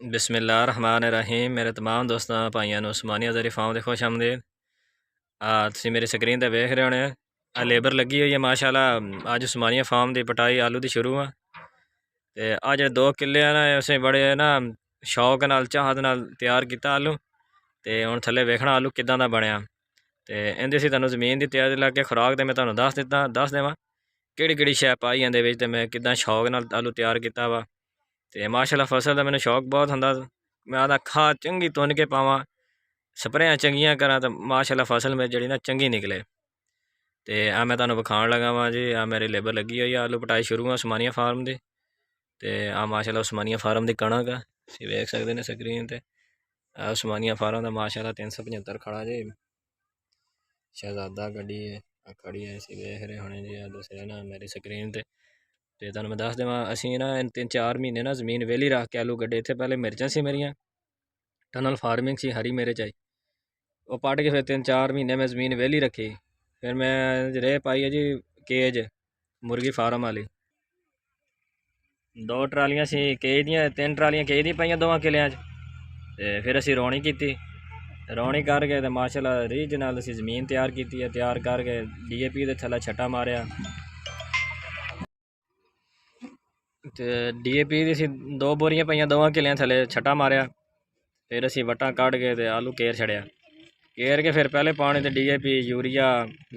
बिस्मिल्लाहिर्रहमानिर्रहीम। मेरे तमाम दोस्तों भाइयों ਨੂੰ ਉਸਮਾਨੀਆ ਜ਼ਰੀ ਫਾਰਮ ਦੇ ਖੁਸ਼ ਆਮਦੀਦ। ਤੁਸੀਂ ਮੇਰੀ ਸਕਰੀਨ ਤੇ ਵੇਖ ਰਹੇ ਹੋਣੇ ਆ ਲੇਬਰ ਲੱਗੀ ਹੋਈ ਹੈ ਮਾਸ਼ਾਅੱਲਾ। ਅੱਜ ਉਸਮਾਨੀਆ ਫਾਰਮ ਦੀ ਪਟਾਈ ਆਲੂ ਦੀ ਸ਼ੁਰੂ ਆ ਤੇ ਆ ਜਿਹੜੇ 2 ਕਿੱਲੇ ਆ ਨਾ ਅਸੀਂ ਬੜੇ ਨਾ ਸ਼ੌਕ ਨਾਲ ਚਾਹਤ ਨਾਲ ਤਿਆਰ ਕੀਤਾ ਆਲੂ ਤੇ ਹੁਣ ਥੱਲੇ ਵੇਖਣਾ ਆਲੂ ਕਿਦਾਂ ਦਾ ਬਣਿਆ ਤੇ ਇਹਦੇ ਸੀ ਤੁਹਾਨੂੰ ਜ਼ਮੀਨ ਦੀ ਤਿਆਰੀ ਲਾ ਕੇ ਖੁਰਾਕ ਤੇ ਮੈਂ ਤੁਹਾਨੂੰ ਦੱਸ ਦੇਵਾਂ ਕਿਹੜੀ ਕਿਹੜੀ ਸ਼ੈ ਪਾਈ ਇਹਦੇ ਵਿੱਚ ਤੇ ਮੈਂ ਕਿਦਾਂ ਸ਼ੌਕ ਨਾਲ ਆਲੂ ਤਿਆਰ ਕੀਤਾ ਵਾ। ਤੇ ਮਾਸ਼ਾਅੱਲਾ ਫਸਲ ਦਾ ਮੈਨੂੰ ਸ਼ੌਕ ਬਹੁਤ ਹੁੰਦਾ। ਮੈਂ ਆਦਾ ਖਾਦ ਚੰਗੀ ਤੁੰਨ ਕੇ ਪਾਵਾਂ ਸਪਰੇਆਂ ਚੰਗੀਆਂ ਕਰਾਂ ਤਾਂ ਮਾਸ਼ਾਅੱਲਾ ਫਸਲ ਮੇਰੀ ਜਿਹੜੀ ਨਾ ਚੰਗੀ ਨਿਕਲੇ। ਤੇ ਆ ਮੈਂ ਤੁਹਾਨੂੰ ਵਿਖਾਉਣ ਲੱਗਾ ਵਾਂ ਜੀ ਆ ਮੇਰੀ ਲੇਬਰ ਲੱਗੀ ਹੋਈ ਆ ਆਲੂ ਪਟਾਈ ਸ਼ੁਰੂ ਆ ਉਸਮਾਨੀਆ ਫਾਰਮ ਦੀ ਤੇ ਆ ਮਾਸ਼ਾਅੱਲਾ ਉਸਮਾਨੀਆ ਫਾਰਮ ਦੀ ਕਣਕ ਆ ਤੁਸੀਂ ਵੇਖ ਸਕਦੇ ਨੇ ਸਕਰੀਨ ਤੇ। ਆ ਉਸਮਾਨੀਆ ਫਾਰਮ ਦਾ ਮਾਸ਼ਾਅੱਲਾ 375 ਖੜਾ ਜੀ शहजादा गड्डी है खड़ी है इसी वेख रहे होने जी दूसरे ना मेरी स्क्रीन ते ਤੁਹਾਨੂੰ मैं दस देवां असीं ना 3-4 महीने ना ज़मीन वेली रख के आलू गड्ढे इत्थे पहले मिर्चां सी मेरियां टनल फार्मिंग सी हरी मिर्च आई वो पट के फिर 3-4 महीने में ज़मीन वेली रखी फिर मैं रेह पाई है जी केज मुर्गी फार्म वाली 2 ट्रालियां सी केज दियां 3 ट्रालियां केज दी पाइयां 2 किलियां ते फिर असीं रौनी कीती रौनी करके तो माशाअल्ला रीझ नाल असीं ज़मीन तैयार की है तैयार करके DAP के थल्ले छट्टा मारिया तो DAP की असीं 2 बोरियां पाइयां 2 किलियां थल्ले छट्टा मारिया फिर असीं वट्टां कढ़ के ते आलू केर छड़िया केर के फिर पहले पानी तो DAP यूरिया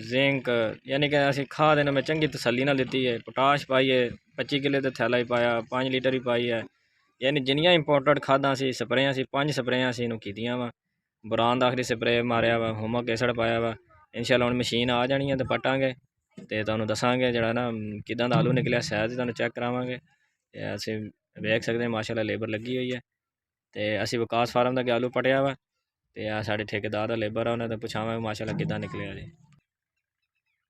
जिंक यानी कि असीं खाद इन्हां में चंगी तसल्ली नाल दित्ती है पोटाश पाई है 25 किलो तो थैला ही पाया 5 लीटर ही पाई है यानी जिन्नियां इंपोर्टेड खादां सी स्प्रेयां सी 5 स्प्रेयां असीं इहनूं कीतियां वा बुरान दा आखरी स्प्रे मारिया वा हुमक एसिड पाया वा इंशाअल्लाह हुण मशीन आ जानी है तो पटांगे तो तुहानूं दसांगे जिहड़ा ना किदां दा आलू निकलिया सैज तुहानूं चेक करावांगे ते असीं वेख सकदे माशाअल्लाह लेबर लगी हुई है तो असीं विकास फार्म दा आलू पटिया वा ते आ साडे ठेकेदार दा लेबर आ उन्हां तो पुछावांगे माशाअल्लाह किदां निकलिया जी।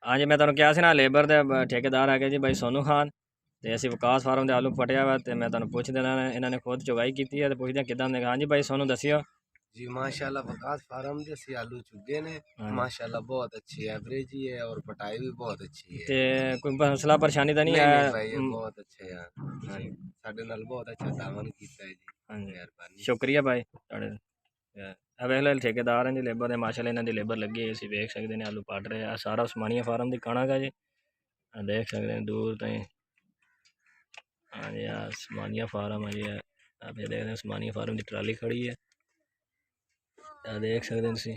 हाँ जी मैं तुहानूं कहा सी ना लेबर दे ठेकेदार आ गए जी भाई सोनू खान ते असीं विकास फार्म दे आलू पटिया वा ते मैं तुहानूं पुछ देना इन्हां ने खुद चुगाई कीती है तो पुछदे किदां ने। हाँ जी भाई सोनू दसियो जी माशाल्लाह विकास फार्म जैसे आलू चुगे ने माशाल्लाह बहुत अच्छी एवरेज ही है और पटाई भी बहुत अच्छी है ते कोई मसला परेशानी तो नहीं है भाई ये बहुत अच्छे हैं साडे नाल बहुत अच्छा तावन कीता है जी। हाँ जी शुक्रिया भाई साडे अवेलेबल ठेकेदार हैं जी लेबर है माशाल्लाह इन्हां दी लेबर लगी है इसी वेख सकते हैं आलू पट रहे हैं सारा उस्मानिया फार्म की कणक है जी देख सकते हैं दूर ताईं। हाँ जी उस्मानिया फार्म है जी आप ये देख रहे हैं उस्मानिया फार्म की ट्राली खड़ी है देख सकते हैं तुसीं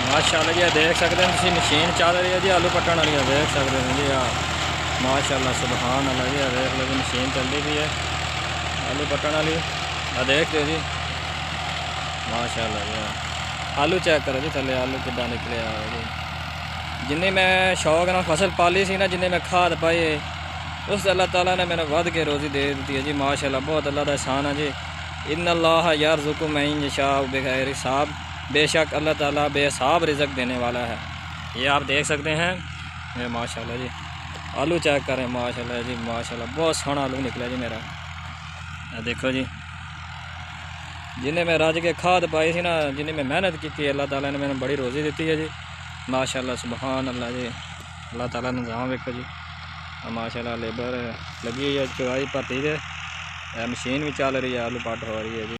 माशाअल्लाह जी देख सकते हैं तुसीं मशीन चल रही है जी आलू पट्टन वाली देख सकते हैं जी माशाअल्लाह सुबहान अल्लाह जी देख लो जी मशीन चलती भी है आलू पट्टन वाली देखते हो जी माशाअल्लाह जी आलू चेक करो जी थल्ले आलू कितना निकले जी जिन्नी मैं शौक नाल फसल पाली सी ना जिन्नी मैं खाद पाई उस अल्लाह ताला ने मैंने वध के रोज़ी दे दी है जी माशाअल्लाह बहुत अल्लाह का एहसान है जी। इन्नल्लाह यरज़ुक़ु मन यशाअ बिग़ैरि हिसाब बेशक अल्लाह ताला बेहिसाब रिज़्क़ देने वाला है। ये आप देख सकते हैं ये माशाअल्लाह जी आलू चेक करें माशाअल्लाह जी माशाअल्लाह बहुत सोहना आलू निकला जी मेरा देखो जी जिन्हें मैं रज के खाद पाई थी ना जिन्हें मैं मेहनत की अल्लाह ताला ने मैंने बड़ी रोज़ी दी है जी माशाअल्लाह सुबहान अल्लाह जी अल्लाह ताला निज़ाम वेखो जी माशाअल्लाह लेबर लगी हुई है चुगाई भरती से मशीन भी चल रही है आलू पट हो रही है जी।